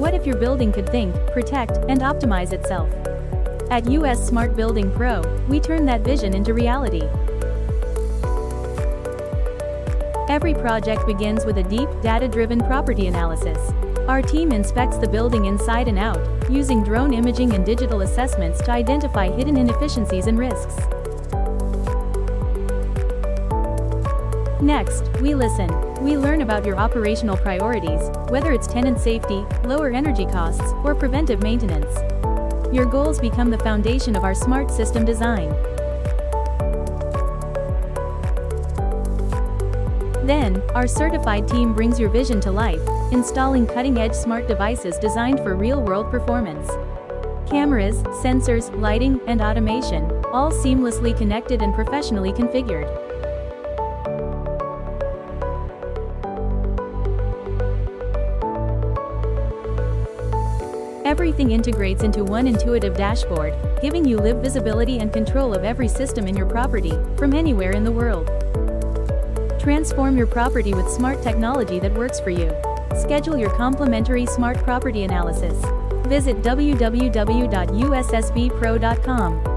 What if your building could think, protect, and optimize itself? At US Smart Building Pro, we turn that vision into reality. Every project begins with a deep, data-driven property analysis. Our team inspects the building inside and out, using drone imaging and digital assessments to identify hidden inefficiencies and risks. Next, we listen. We learn about your operational priorities, whether it's tenant safety, lower energy costs, or preventive maintenance. Your goals become the foundation of our smart system design. Then, our certified team brings your vision to life, installing cutting-edge smart devices designed for real-world performance. Cameras, sensors, lighting, and automation, all seamlessly connected and professionally configured. Everything integrates into one intuitive dashboard, giving you live visibility and control of every system in your property, from anywhere in the world. Transform your property with smart technology that works for you. Schedule your complimentary smart property analysis. Visit www.ussbpro.com.